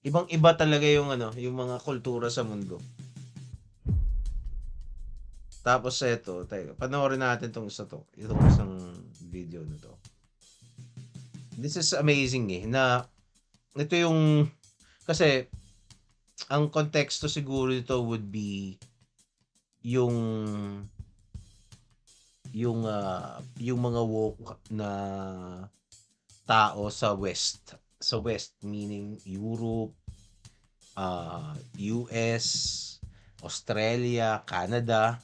Ibang-iba talaga yung ano, yung mga kultura sa mundo. Tapos eto, teka, panoorin natin 'tong isa 'to, itong isang video na 'to. This is amazing, na ito yung kasi ang konteksto siguro nito would be yung yung mga woke na tao sa West. Sa West meaning Europe, US, Australia, Canada.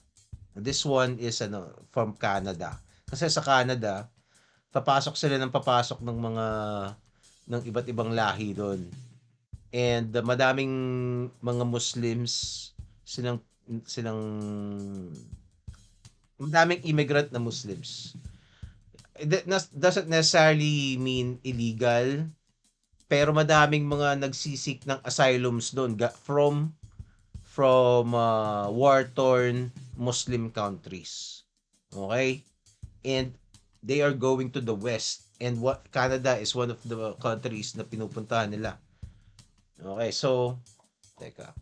This one is ano, from Canada. Kasi sa Canada, papasok sila ng papasok ng iba't ibang lahi doon. And madaming mga Muslims silang silang madaming immigrant na Muslims. Doesn't necessarily mean illegal, pero madaming mga nagsisik ng asylums doon from war-torn Muslim countries. Okay? And they are going to the West. And what Canada is one of the countries na pinupuntahan nila. Okay, so teka,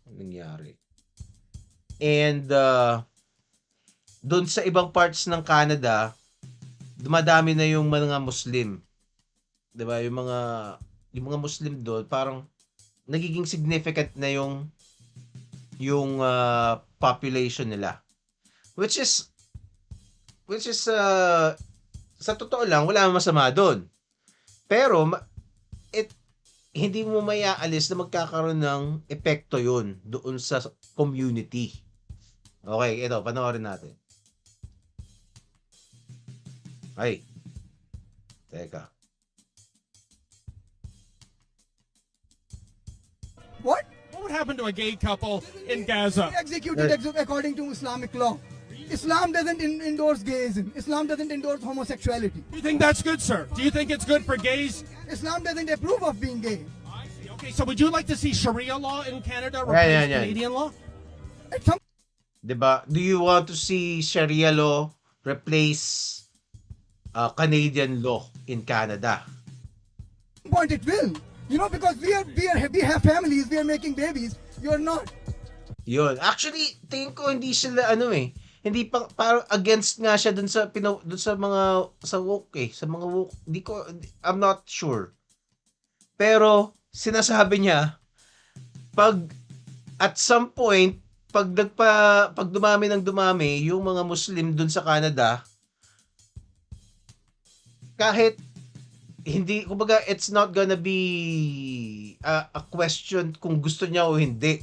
anong nangyari? And doon sa ibang parts ng Canada, dumadami na yung mga Muslim. 'Di ba? Yung mga Muslim doon parang nagiging significant na yung population nila. Which is which is sa totoo lang wala namang masama doon. Pero it hindi mo maiaalis na magkakaroon ng epekto 'yun doon sa community. Okay, ito panoorin natin. Ay, teka. What? What would happen to a gay couple in Gaza? Executed according to Islamic law. Islam doesn't endorse gayism. Islam doesn't endorse homosexuality. Do you think that's good, sir? Do you think it's good for gays? Islam doesn't approve of being gay. I see. Okay, so would you like to see Sharia law in Canada Yeah, replace yeah. Canadian law? At some 'Di ba? Do you want to see Sharia law replace Canadian law in Canada? point it will. You know, because we have families, we are making babies. You're not. Yun. Actually, tingin ko hindi sila ano hindi pa parang against nga siya dun sa mga sa woke sa mga woke. I'm not sure. Pero sinasabi niya pag at some point pag dumami ng dumami yung mga Muslim dun sa Canada, kahit hindi, kumbaga, it's not gonna be a question kung gusto niya o hindi.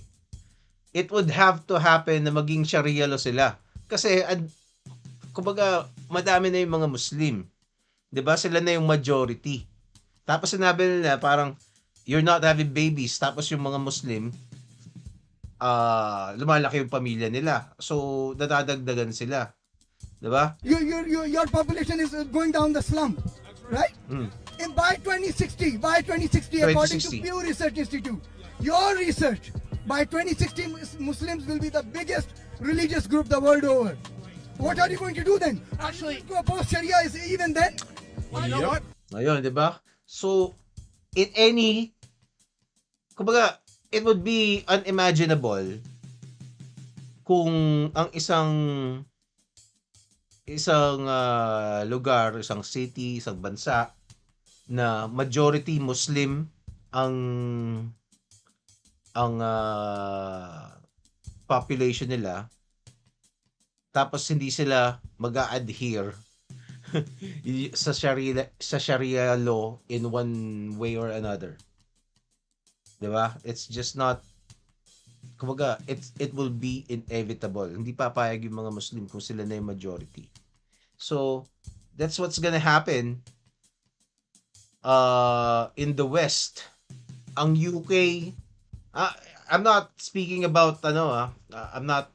It would have to happen na maging Sharia law sila. Kasi, kumbaga, madami na yung mga Muslim. 'Di ba? Sila na yung majority. Tapos sinabi nila parang, you're not having babies. Tapos yung mga Muslim, lumalaki yung pamilya nila. So, nadadagdagan sila. 'Di ba? Your population is going down the slump, right? And by 2060, according to 2060. Pew Research Institute, your research, by 2060, Muslims will be the biggest religious group the world over. What are you going to do then? Actually- are you going to oppose Sharia is even then? Well, you know what? Ayun, 'di ba? So, kumbaga, it would be unimaginable kung ang isang lugar, isang city, isang bansa na majority Muslim ang population nila, tapos hindi sila mag-a-adhere sa Sharia law in one way or another. 'Di ba? It's just not, kumbaga, it will be inevitable. Hindi papayag yung mga Muslim kung sila na yung majority. So, that's what's gonna happen in the West. Ang UK, I'm not speaking about I'm not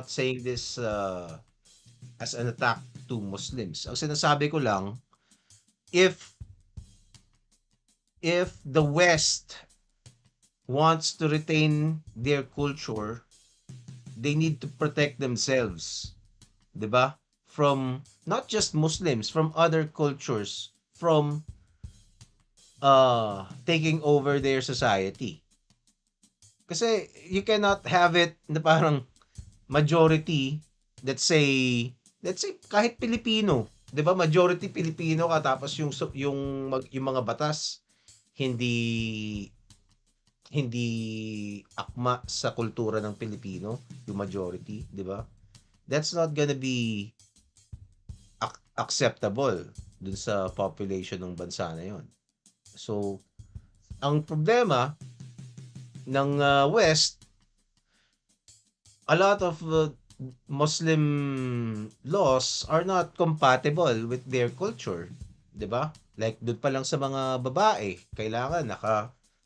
saying this as an attack to Muslims. Ang sinasabi ko lang, if the West wants to retain their culture, they need to protect themselves, 'di ba? From not just Muslims, from other cultures, from taking over their society. Kasi you cannot have it na parang majority, let's say kahit Pilipino, 'di ba? Majority Pilipino ka tapos yung mga batas hindi hindi akma sa kultura ng Pilipino, yung majority, 'di ba? That's not gonna be acceptable dun sa population ng bansa na 'yon. So, ang problema ng West, a lot of Muslim laws are not compatible with their culture, 'di ba? Like doon pa lang sa mga babae, kailangan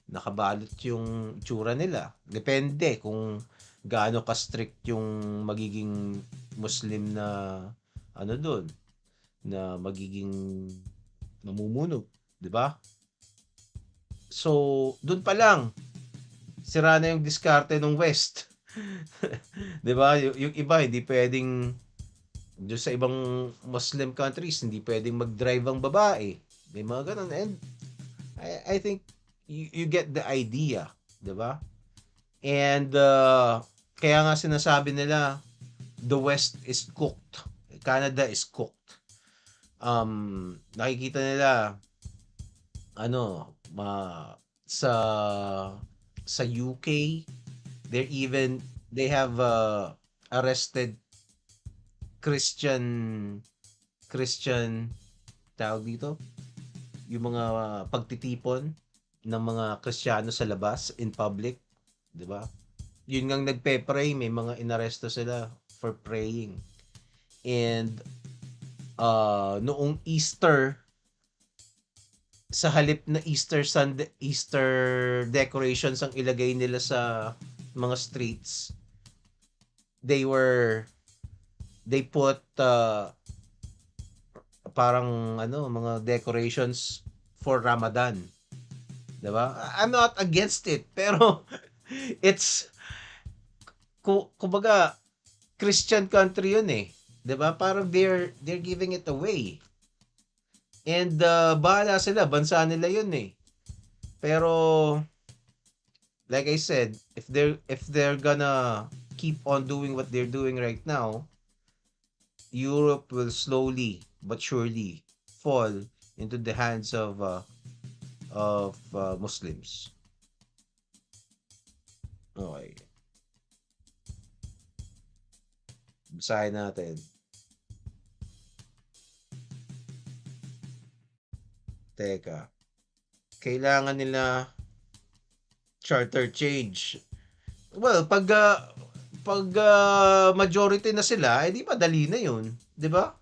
nakabalot yung itsura nila. Depende kung gaano ka-strict yung magiging Muslim na ano doon, na magiging mamumuno, 'di ba? So, doon pa lang sira na yung diskarte ng West. 'Di ba? Yung iba hindi pwedeng doon sa ibang Muslim countries hindi pwedeng mag-drive ang babae. May mga ganun. And I think you get the idea, 'di ba? And kaya nga sinasabi nila the West is cooked. Canada is cooked. Nakikita nila ano, sa UK, they have arrested Christian Christian tawag dito, yung mga pagtitipon ng mga Kristiyano sa labas in public, 'di ba? Yun ngang nagpe-pray, may mga inaresto sila for praying. And noong Easter, sa halip na Easter Sunday, Easter decorations ang ilagay nila sa mga streets, they put parang ano, mga decorations for Ramadan. 'Di ba? I'm not against it, pero it's kumbaga Christian country 'yun eh. 'Di ba? Parang they're giving it away. And bahala sila, bansa nila 'yun eh. Pero like I said, if they're gonna keep on doing what they're doing right now, Europe will slowly but surely fall into the hands of Muslims. Okay. Basahin natin. Teka. Kailangan nila charter change. Well, pag majority na sila, di madali na 'yun, 'di ba?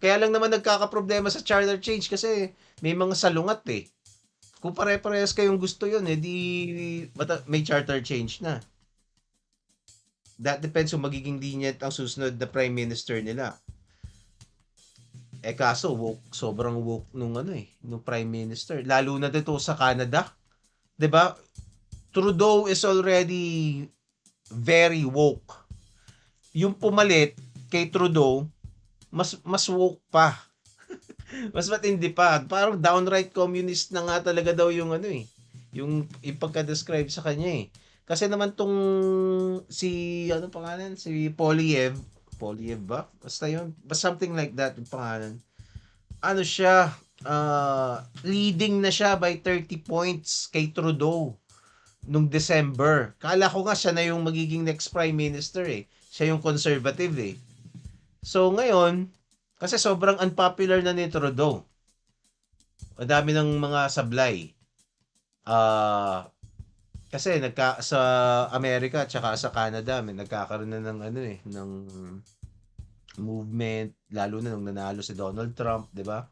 Kaya lang naman nagkakaproblema sa charter change kasi may mga salungat eh. Kung pare-parehas kayong gusto 'yun, di may charter change na. That depends kung magiging lenient ang susunod na prime minister nila. Kaso sobrang woke nung nung prime minister, lalo na dito sa Canada, 'di ba? Trudeau is already very woke. Yung pumalit kay Trudeau, mas woke pa. Mas matindi pa. Parang downright communist na nga talaga daw yung yung ipagka-describe sa kanya eh. Kasi naman tong si pangalan, si Polyev ba? Basta yun, something like that yung pangalan. Ano siya, leading na siya by 30 points kay Trudeau nung December. Kala ko nga siya na yung magiging next prime minister eh. Siya yung conservative eh. So ngayon, kasi sobrang unpopular na ni Trudeau. Madami ng mga sablay. Kasi sa Amerika at saka sa Canada, may nagkakaroon na ng ng movement, lalo na nung nanalo si Donald Trump, 'di ba?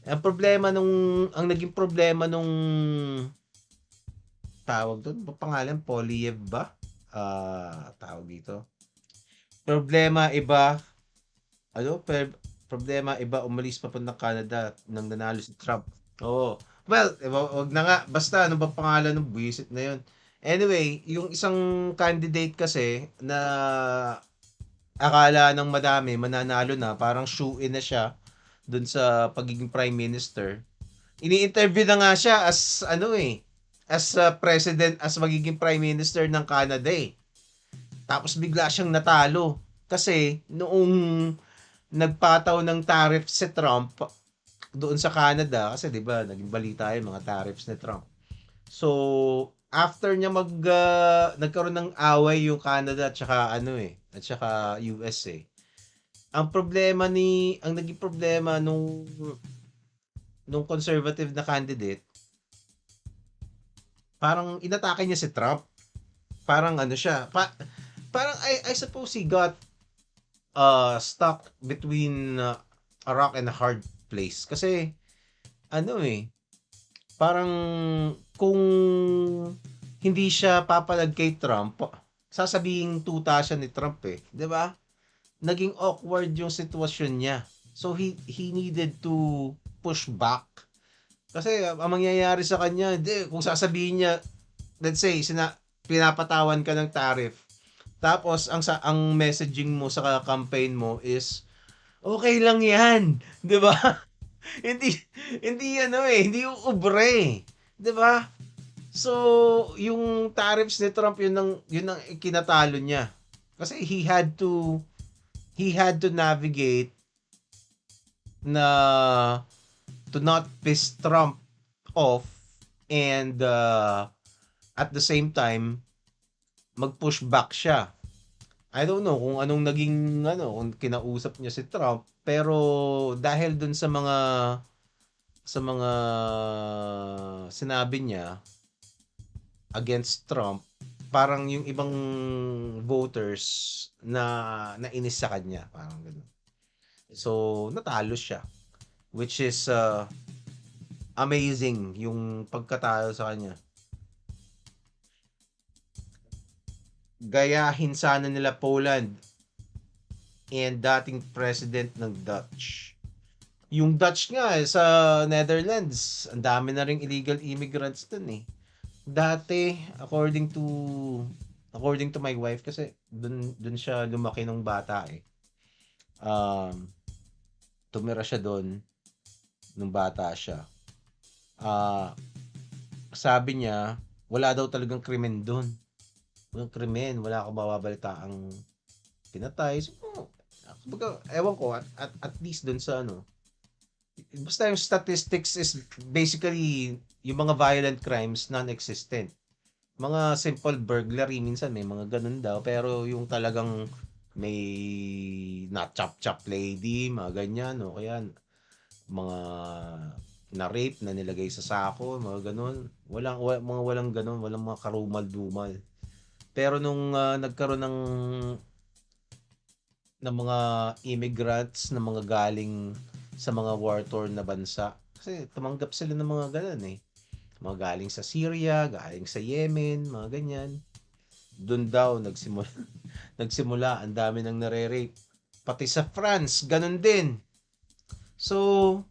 Ang naging problema nung tawag doon, pangalan Polyev ba? Tawag dito. Problema iba, problema iba, umalis papuntang Canada nang nanalo si Trump. Oo. Well, wag na nga. Basta, ano ba pangalan ng buwisit na yun? Anyway, yung isang candidate kasi na akala ng madami mananalo na, parang shoe-in na siya dun sa pagiging prime minister. Ini-interview na nga siya as ano as president, as magiging prime minister ng Canada eh. Tapos bigla siyang natalo kasi noong nagpataw ng tariff si Trump doon sa Canada kasi 'di ba naging balita yung mga tariffs ni Trump. So after niya nagkaroon ng away yung Canada at saka at saka US eh. Ang naging problema nung conservative na candidate, parang inatake niya si Trump. Parang ano siya, parang I suppose he got stuck between a rock and a hard place. Kasi parang kung hindi siya papalag kay Trump, sasabihin tuta siya ni Trump eh, 'di ba? Naging awkward yung sitwasyon niya. So he needed to push back. Kasi ang mangyayari sa kanya, hindi, kung sasabihin niya, let's say, pinapatawan ka ng tariff, tapos ang messaging mo sa campaign mo is, okay lang yan. 'Di ba? hindi, hindi uubre. 'Di ba? So, yung tariffs ni Trump, yun ang kinatalo niya. Kasi he had to navigate na to not piss Trump off and at the same time mag-push back siya. I don't know kung anong naging kung kinausap niya si Trump, pero dahil dun sa mga sinabi niya against Trump, parang yung ibang voters na nainis sa kanya, parang gano'n. So natalo siya, which is amazing yung pagkatalo sa kanya. Gayahin sana nila Poland and dating president ng Dutch. Yung Dutch nga sa Netherlands, ang dami na ring illegal immigrants dun eh. Dati, according to my wife, kasi dun siya lumaki nung bata eh. Tumira siya doon nung bata siya. Sabi niya, wala daw talagang krimen doon. Walang krimen, wala akong mababalitaang pinatay. So, ewan ko, at least doon sa basta yung statistics is basically yung mga violent crimes non-existent. Mga simple burglary, minsan may mga ganun daw, pero yung talagang may na-chop-chop lady, mga ganyan, o kaya mga na-rape na nilagay sa sako, mga ganun. Walang ganun, walang mga karumal-dumal. Pero nung nagkaroon ng mga immigrants na mga galing sa mga war-torn na bansa, kasi tumanggap sila ng mga ganun eh. Mga galing sa Syria, galing sa Yemen, mga ganyan. Doon daw nagsimula ang dami nang nare-rape. Pati sa France, ganun din. So,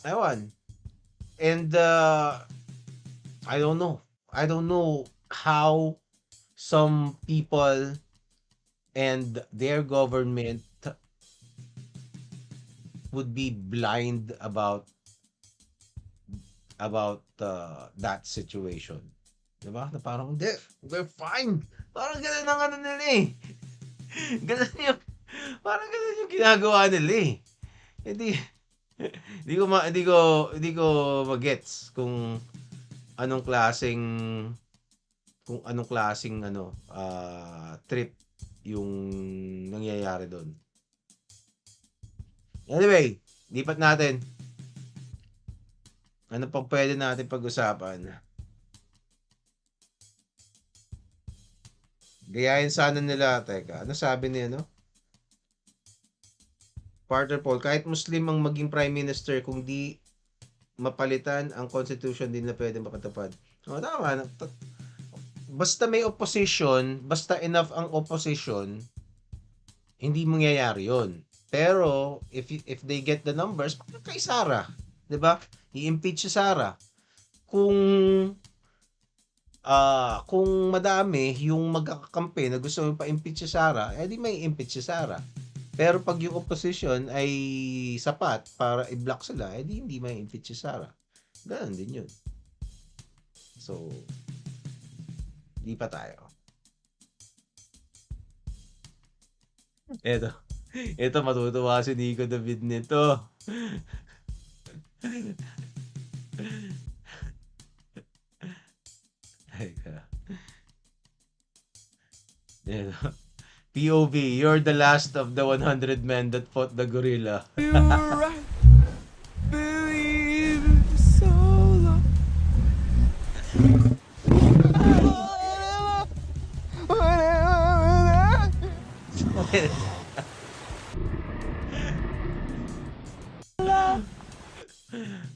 ewan. And I don't know. I don't know how some people and their government would be blind about that situation. Diba? Na parang, hindi, we're fine. Parang ganun ang nila eh. Parang ganun yung ginagawa nila eh. Hindi ko magets kung anong klaseng trip yung nangyayari doon. Anyway, lipat natin. Ano pang pwede natin pag-usapan? Gayahin sana nila, teka. Ano sabi ni Partner Paul, kahit Muslim ang maging Prime Minister, kung di mapalitan ang Constitution, din na pwede makatupad. O, tama. Basta may opposition, basta enough ang opposition, hindi mangyayari yun. Pero, if they get the numbers, kay Sara. 'Di ba? I-impeach si Sara. Kung madami yung magkakampi na gusto pa-impeach si Sara, di may impeach si Sara. Pero pag yung opposition ay sapat para i-block sila, edi hindi mai-impeach si Sara. Ganun din yun. So, di pa tayo. Eto. Ito matutuwa si Nico David nito. Teka. Eto. POV, you're the last of the 100 men that fought the gorilla.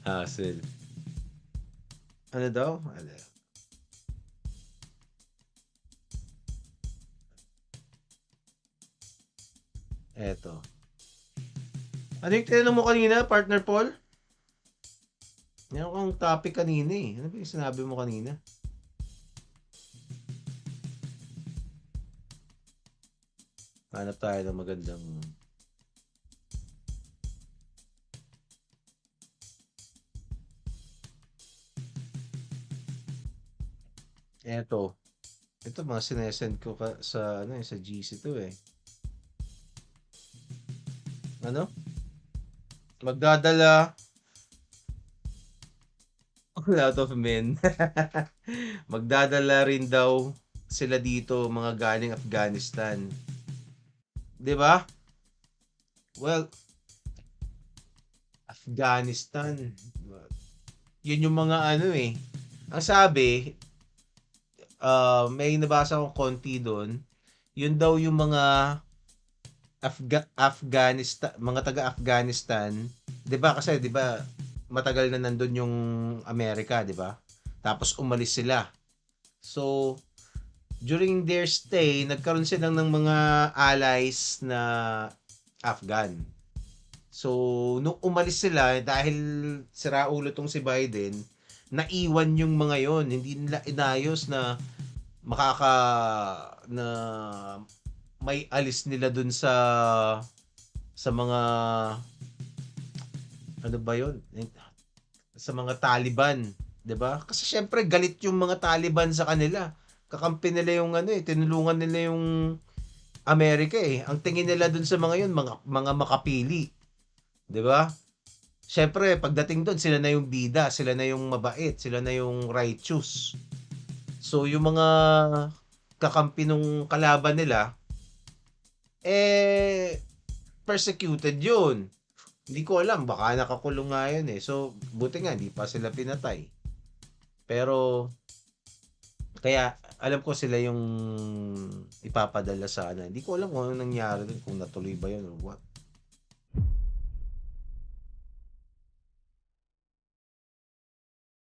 Hassle. Ano daw? Ano? Eto. Ano yung tinanong mo kanina, partner Paul? Meron kang topic kanina eh. Ano ba yung sinabi mo kanina? Hanap tayo ng magandang... Eto. Ito mga sinesend ko sa ano sa GC to eh. Ano? Magdadala a lot of men. Magdadala rin daw sila dito mga galing Afghanistan. 'Di ba? Well, Afghanistan. Yun yung mga ano eh. Ang sabi, may nabasa akong konti doon. Yun daw yung mga Afghanistan, mga taga-Afghanistan, 'di ba? Kasi 'di ba matagal na nandun yung Amerika, 'di ba? Tapos umalis sila. So, during their stay, nagkaroon silang ng mga allies na Afghan. So, nung umalis sila, dahil siraulo tong si Biden, naiwan yung mga yon, hindi nila inayos na na may alis nila dun sa mga ano ba yon, sa mga Taliban, 'di ba? Kasi syempre galit yung mga Taliban sa kanila. Kakampi nila yung ano eh, tinulungan nila yung Amerika eh. Ang tingin nila dun sa mga yun, mga makapili, 'di ba? Syempre pagdating doon, sila na yung bida, sila na yung mabait, sila na yung righteous. So yung mga kakampi nung kalaban nila, persecuted yun. Hindi ko alam, baka nakakulong nga yun eh. So, buti nga, hindi pa sila pinatay. Pero, kaya, alam ko sila yung ipapadala sa ano. Hindi ko alam kung ano nangyari dun, kung natuloy ba yun or what.